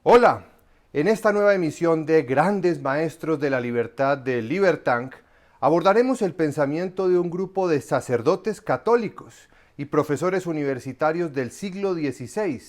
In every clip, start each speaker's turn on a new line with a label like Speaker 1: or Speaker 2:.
Speaker 1: Hola, en esta nueva emisión de Grandes Maestros de la Libertad de Libertank abordaremos el pensamiento de un grupo de sacerdotes católicos y profesores universitarios del siglo XVI,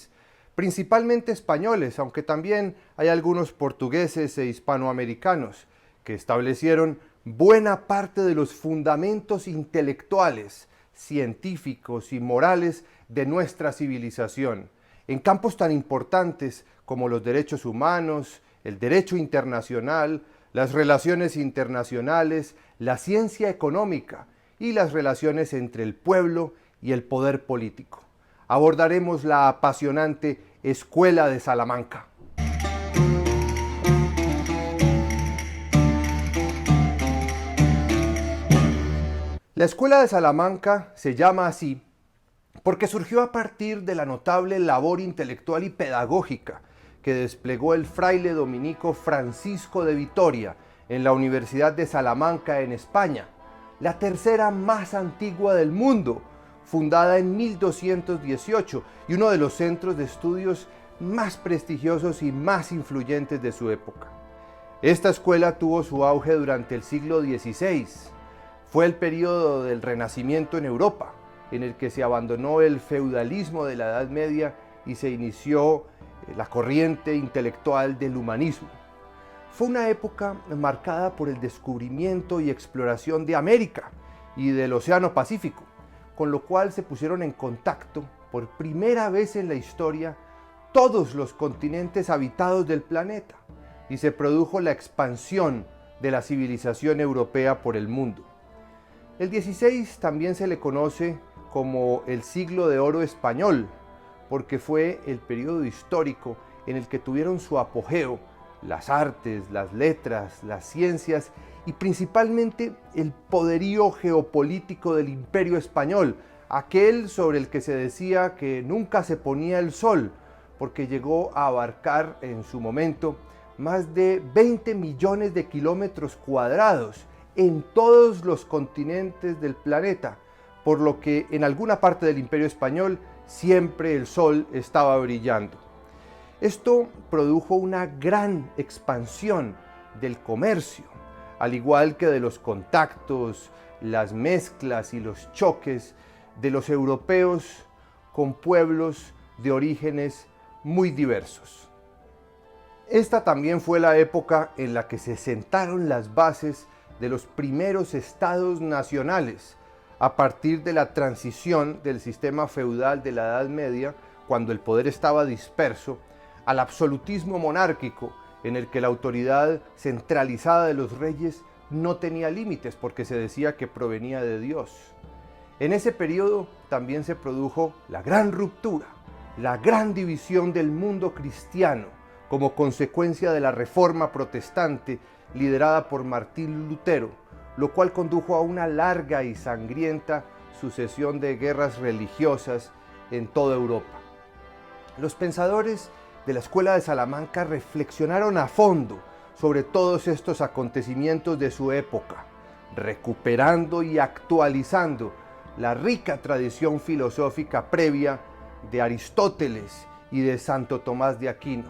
Speaker 1: principalmente españoles, aunque también hay algunos portugueses e hispanoamericanos, que establecieron buena parte de los fundamentos intelectuales, científicos y morales de nuestra civilización, en campos tan importantes como los derechos humanos, el derecho internacional, las relaciones internacionales, la ciencia económica y las relaciones entre el pueblo y el poder político. Abordaremos la apasionante Escuela de Salamanca. La Escuela de Salamanca se llama así porque surgió a partir de la notable labor intelectual y pedagógica que desplegó el fraile dominico Francisco de Vitoria en la Universidad de Salamanca en España, la tercera más antigua del mundo, fundada en 1218 y uno de los centros de estudios más prestigiosos y más influyentes de su época. Esta escuela tuvo su auge durante el siglo XVI. Fue el período del Renacimiento en Europa, en el que se abandonó el feudalismo de la Edad Media y se inició la corriente intelectual del humanismo. Fue una época marcada por el descubrimiento y exploración de América y del Océano Pacífico, con lo cual se pusieron en contacto por primera vez en la historia todos los continentes habitados del planeta y se produjo la expansión de la civilización europea por el mundo. El XVI también se le conoce como el siglo de oro español, porque fue el periodo histórico en el que tuvieron su apogeo las artes, las letras, las ciencias y principalmente el poderío geopolítico del Imperio Español, aquel sobre el que se decía que nunca se ponía el sol, porque llegó a abarcar en su momento más de 20 millones de kilómetros cuadrados en todos los continentes del planeta, por lo que en alguna parte del Imperio Español siempre el sol estaba brillando. Esto produjo una gran expansión del comercio, al igual que de los contactos, las mezclas y los choques de los europeos con pueblos de orígenes muy diversos. Esta también fue la época en la que se sentaron las bases de los primeros estados nacionales, a partir de la transición del sistema feudal de la Edad Media, cuando el poder estaba disperso, al absolutismo monárquico, en el que la autoridad centralizada de los reyes no tenía límites porque se decía que provenía de Dios. En ese periodo también se produjo la gran ruptura, la gran división del mundo cristiano, como consecuencia de la Reforma protestante liderada por Martín Lutero, lo cual condujo a una larga y sangrienta sucesión de guerras religiosas en toda Europa. Los pensadores de la Escuela de Salamanca reflexionaron a fondo sobre todos estos acontecimientos de su época, recuperando y actualizando la rica tradición filosófica previa de Aristóteles y de Santo Tomás de Aquino.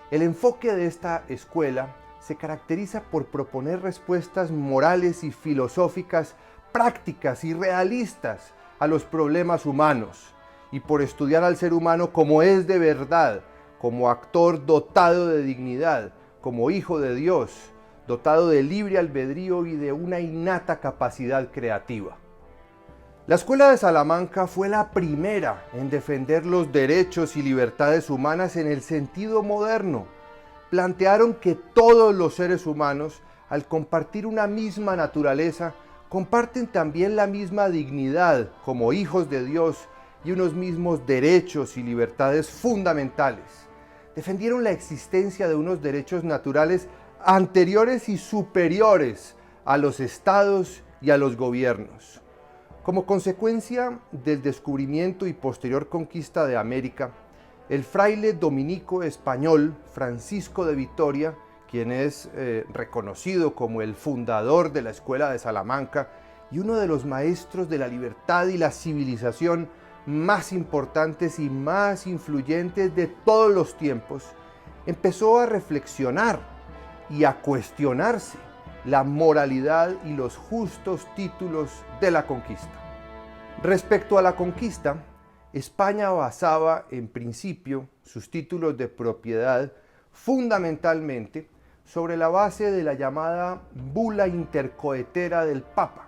Speaker 1: El enfoque de esta escuela se caracteriza por proponer respuestas morales y filosóficas prácticas y realistas a los problemas humanos y por estudiar al ser humano como es de verdad, como actor dotado de dignidad, como hijo de Dios, dotado de libre albedrío y de una innata capacidad creativa. La Escuela de Salamanca fue la primera en defender los derechos y libertades humanas en el sentido moderno. Plantearon que todos los seres humanos, al compartir una misma naturaleza, comparten también la misma dignidad como hijos de Dios y unos mismos derechos y libertades fundamentales. Defendieron la existencia de unos derechos naturales anteriores y superiores a los estados y a los gobiernos. Como consecuencia del descubrimiento y posterior conquista de América, el fraile dominico español Francisco de Vitoria, quien es reconocido como el fundador de la Escuela de Salamanca y uno de los maestros de la libertad y la civilización más importantes y más influyentes de todos los tiempos, empezó a reflexionar y a cuestionarse la moralidad y los justos títulos de la conquista. Respecto a la conquista, España basaba en principio sus títulos de propiedad fundamentalmente sobre la base de la llamada bula intercoetera del Papa,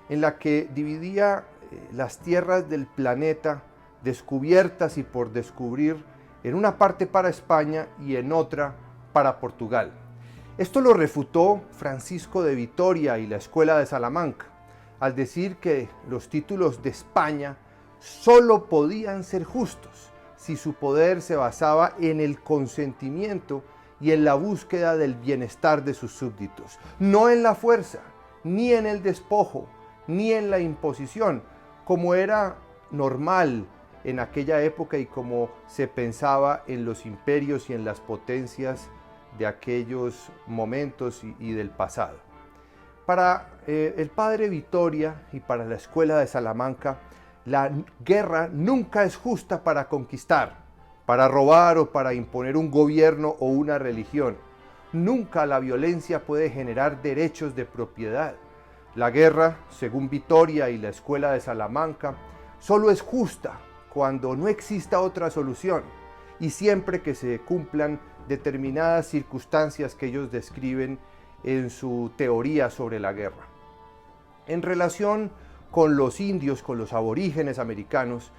Speaker 1: en la que dividía las tierras del planeta descubiertas y por descubrir en una parte para España y en otra para Portugal. Esto lo refutó Francisco de Vitoria y la Escuela de Salamanca, al decir que los títulos de España solo podían ser justos si su poder se basaba en el consentimiento y en la búsqueda del bienestar de sus súbditos, no en la fuerza, ni en el despojo, ni en la imposición, como era normal en aquella época y como se pensaba en los imperios y en las potencias de aquellos momentos y del pasado. Para el padre Vitoria y para la Escuela de Salamanca, la guerra nunca es justa para conquistar, para robar o para imponer un gobierno o una religión. Nunca la violencia puede generar derechos de propiedad. La guerra, según Vitoria y la Escuela de Salamanca, solo es justa cuando no exista otra solución y siempre que se cumplan determinadas circunstancias que ellos describen en su teoría sobre la guerra. En relación con los indios, con los aborígenes americanos,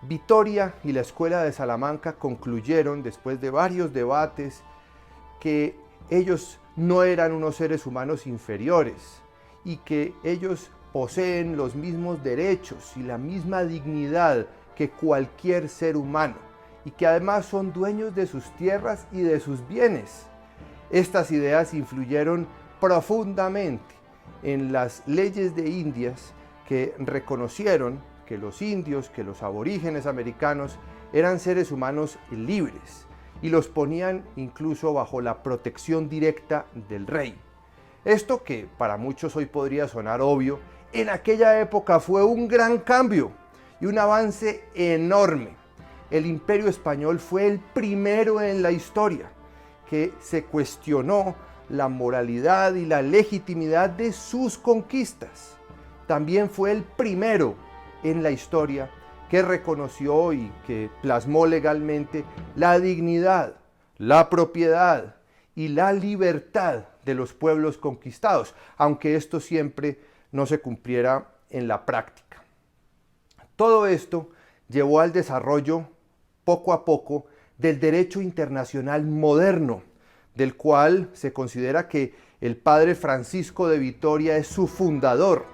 Speaker 1: Vitoria y la Escuela de Salamanca concluyeron, después de varios debates, que ellos no eran unos seres humanos inferiores y que ellos poseen los mismos derechos y la misma dignidad que cualquier ser humano y que además son dueños de sus tierras y de sus bienes. Estas ideas influyeron profundamente en las leyes de Indias que reconocieron que los indios, que los aborígenes americanos eran seres humanos libres y los ponían incluso bajo la protección directa del rey. Esto, que para muchos hoy podría sonar obvio, en aquella época fue un gran cambio y un avance enorme. El Imperio Español fue el primero en la historia que se cuestionó la moralidad y la legitimidad de sus conquistas. También fue el primero en la historia que reconoció y que plasmó legalmente la dignidad, la propiedad y la libertad de los pueblos conquistados, aunque esto siempre no se cumpliera en la práctica. Todo esto llevó al desarrollo, poco a poco, del derecho internacional moderno, del cual se considera que el padre Francisco de Vitoria es su fundador.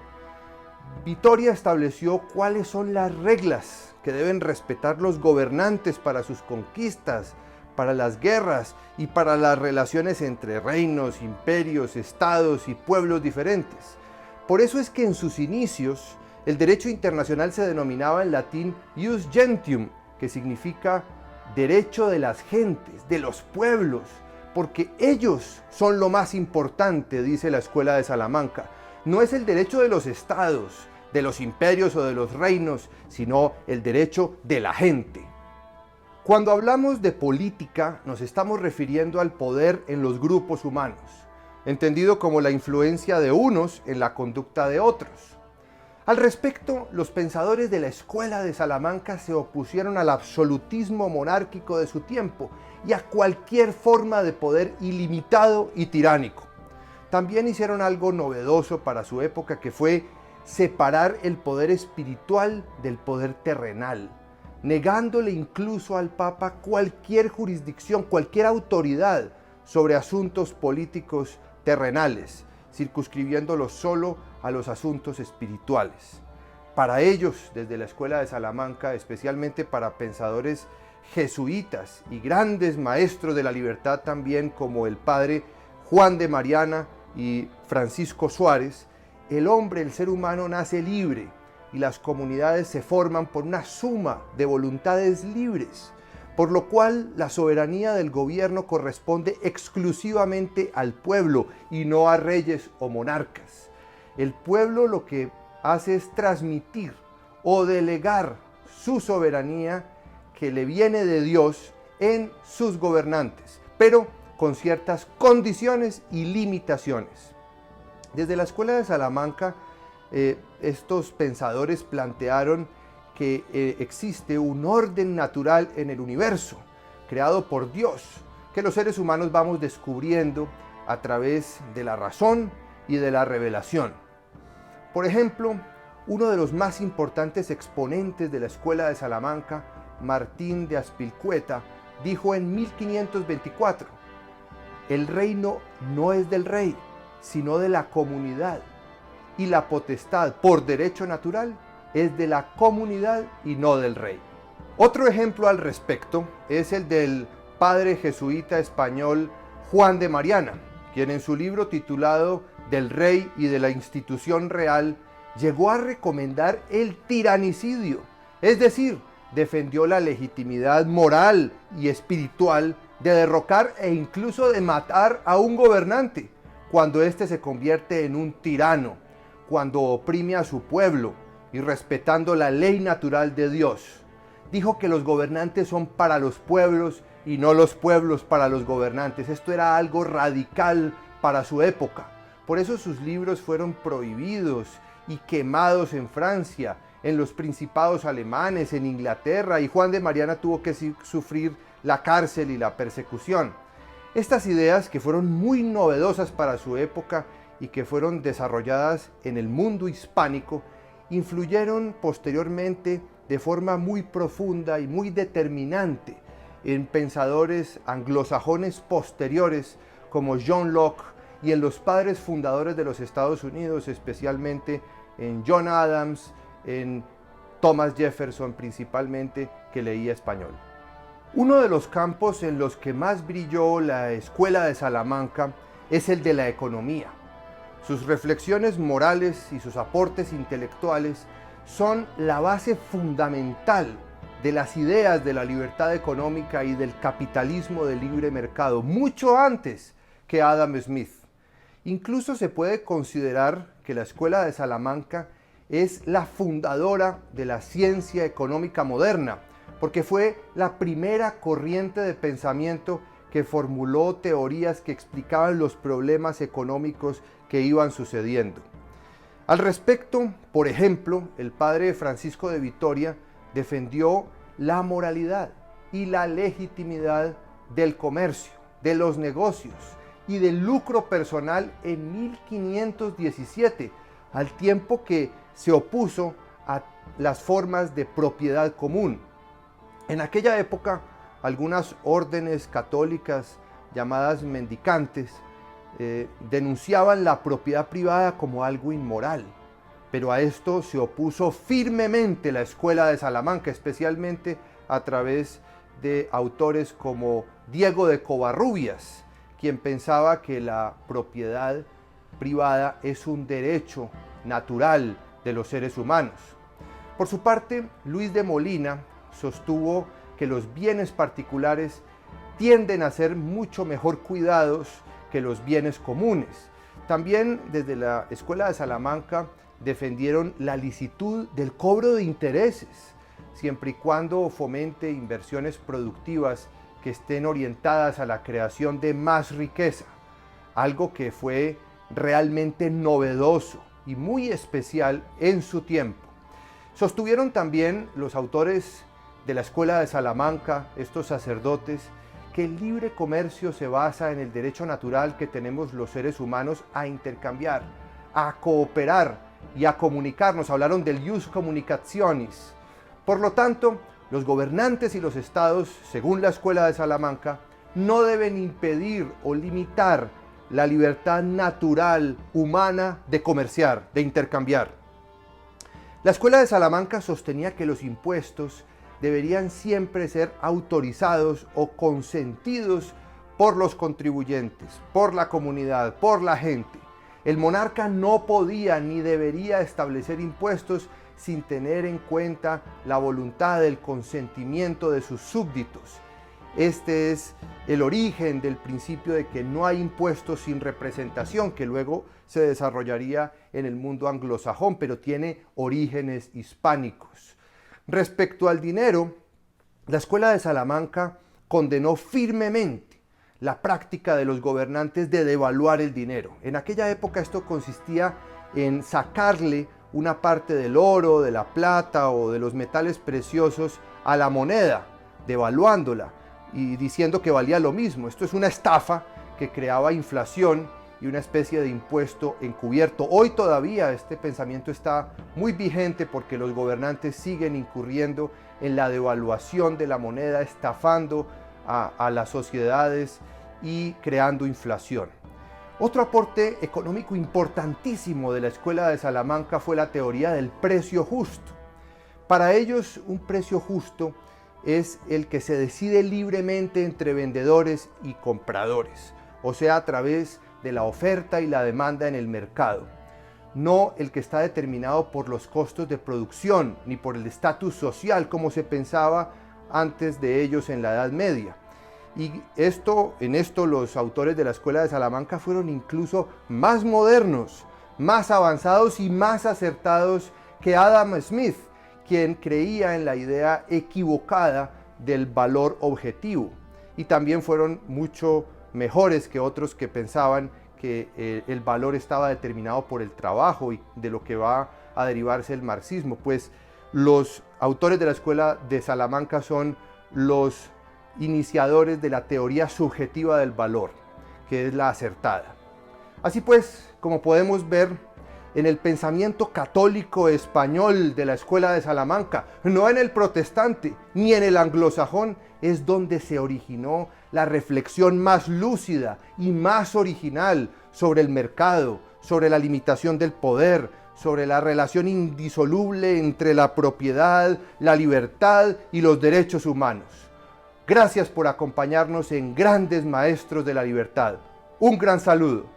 Speaker 1: Vitoria estableció cuáles son las reglas que deben respetar los gobernantes para sus conquistas, para las guerras y para las relaciones entre reinos, imperios, estados y pueblos diferentes. Por eso es que en sus inicios el derecho internacional se denominaba en latín ius gentium, que significa derecho de las gentes, de los pueblos, porque ellos son lo más importante, dice la Escuela de Salamanca. No es el derecho de los estados, de los imperios o de los reinos, sino el derecho de la gente. Cuando hablamos de política, nos estamos refiriendo al poder en los grupos humanos, entendido como la influencia de unos en la conducta de otros. Al respecto, los pensadores de la Escuela de Salamanca se opusieron al absolutismo monárquico de su tiempo y a cualquier forma de poder ilimitado y tiránico. También hicieron algo novedoso para su época, que fue separar el poder espiritual del poder terrenal, negándole incluso al Papa cualquier jurisdicción, cualquier autoridad sobre asuntos políticos terrenales, circunscribiéndolo solo a los asuntos espirituales. Para ellos, desde la Escuela de Salamanca, especialmente para pensadores jesuitas y grandes maestros de la libertad también, como el padre Juan de Mariana y Francisco Suárez, el hombre, el ser humano, nace libre y las comunidades se forman por una suma de voluntades libres, por lo cual la soberanía del gobierno corresponde exclusivamente al pueblo y no a reyes o monarcas. El pueblo lo que hace es transmitir o delegar su soberanía que le viene de Dios en sus gobernantes, pero con ciertas condiciones y limitaciones. Desde la Escuela de Salamanca, estos pensadores plantearon que existe un orden natural en el universo, creado por Dios, que los seres humanos vamos descubriendo a través de la razón y de la revelación. Por ejemplo, uno de los más importantes exponentes de la Escuela de Salamanca, Martín de Azpilicueta, dijo en 1524: el reino no es del rey, sino de la comunidad, y la potestad, por derecho natural, es de la comunidad y no del rey. Otro ejemplo al respecto es el del padre jesuita español Juan de Mariana, quien en su libro titulado Del rey y de la institución real llegó a recomendar el tiranicidio, es decir, defendió la legitimidad moral y espiritual de derrocar e incluso de matar a un gobernante cuando éste se convierte en un tirano, cuando oprime a su pueblo y respetando la ley natural de Dios. Dijo que los gobernantes son para los pueblos y no los pueblos para los gobernantes. Esto era algo radical para su época. Por eso sus libros fueron prohibidos y quemados en Francia, en los principados alemanes, en Inglaterra, y Juan de Mariana tuvo que sufrir la cárcel y la persecución. Estas ideas, que fueron muy novedosas para su época y que fueron desarrolladas en el mundo hispánico, influyeron posteriormente de forma muy profunda y muy determinante en pensadores anglosajones posteriores como John Locke y en los padres fundadores de los Estados Unidos, especialmente en John Adams, en Thomas Jefferson principalmente, que leía español. Uno de los campos en los que más brilló la Escuela de Salamanca es el de la economía. Sus reflexiones morales y sus aportes intelectuales son la base fundamental de las ideas de la libertad económica y del capitalismo de libre mercado, mucho antes que Adam Smith. Incluso se puede considerar que la Escuela de Salamanca es la fundadora de la ciencia económica moderna, porque fue la primera corriente de pensamiento que formuló teorías que explicaban los problemas económicos que iban sucediendo. Al respecto, por ejemplo, el padre Francisco de Vitoria defendió la moralidad y la legitimidad del comercio, de los negocios y del lucro personal en 1517, al tiempo que se opuso a las formas de propiedad común. En aquella época, algunas órdenes católicas llamadas mendicantes denunciaban la propiedad privada como algo inmoral, pero a esto se opuso firmemente la Escuela de Salamanca, especialmente a través de autores como Diego de Covarrubias, quien pensaba que la propiedad privada es un derecho natural de los seres humanos. Por su parte, Luis de Molina sostuvo que los bienes particulares tienden a ser mucho mejor cuidados que los bienes comunes. También desde la Escuela de Salamanca defendieron la licitud del cobro de intereses, siempre y cuando fomente inversiones productivas que estén orientadas a la creación de más riqueza, algo que fue realmente novedoso y muy especial en su tiempo. Sostuvieron también los autores de la Escuela de Salamanca, estos sacerdotes, que el libre comercio se basa en el derecho natural que tenemos los seres humanos a intercambiar, a cooperar y a comunicarnos. Hablaron del ius communicationis. Por lo tanto, los gobernantes y los estados, según la Escuela de Salamanca, no deben impedir o limitar la libertad natural humana de comerciar, de intercambiar. La Escuela de Salamanca sostenía que los impuestos deberían siempre ser autorizados o consentidos por los contribuyentes, por la comunidad, por la gente. El monarca no podía ni debería establecer impuestos sin tener en cuenta la voluntad del consentimiento de sus súbditos. Este es el origen del principio de que no hay impuestos sin representación, que luego se desarrollaría en el mundo anglosajón, pero tiene orígenes hispánicos. Respecto al dinero, la Escuela de Salamanca condenó firmemente la práctica de los gobernantes de devaluar el dinero. En aquella época esto consistía en sacarle una parte del oro, de la plata o de los metales preciosos a la moneda, devaluándola y diciendo que valía lo mismo. Esto es una estafa que creaba inflación y una especie de impuesto encubierto. Hoy todavía este pensamiento está muy vigente porque los gobernantes siguen incurriendo en la devaluación de la moneda, estafando a las sociedades y creando inflación. Otro aporte económico importantísimo de la Escuela de Salamanca fue la teoría del precio justo. Para ellos, un precio justo es el que se decide libremente entre vendedores y compradores, o sea, a través de la oferta y la demanda en el mercado, no el que está determinado por los costos de producción ni por el estatus social como se pensaba antes de ellos en la Edad Media. Y en esto los autores de la Escuela de Salamanca fueron incluso más modernos, más avanzados y más acertados que Adam Smith, quien creía en la idea equivocada del valor objetivo. Y también fueron mucho mejores que otros que pensaban que el valor estaba determinado por el trabajo y de lo que va a derivarse el marxismo. Pues los autores de la Escuela de Salamanca son los iniciadores de la teoría subjetiva del valor, que es la acertada. Así pues, como podemos ver, en el pensamiento católico español de la Escuela de Salamanca, no en el protestante ni en el anglosajón, es donde se originó la reflexión más lúcida y más original sobre el mercado, sobre la limitación del poder, sobre la relación indisoluble entre la propiedad, la libertad y los derechos humanos. Gracias por acompañarnos en Grandes Maestros de la Libertad. Un gran saludo.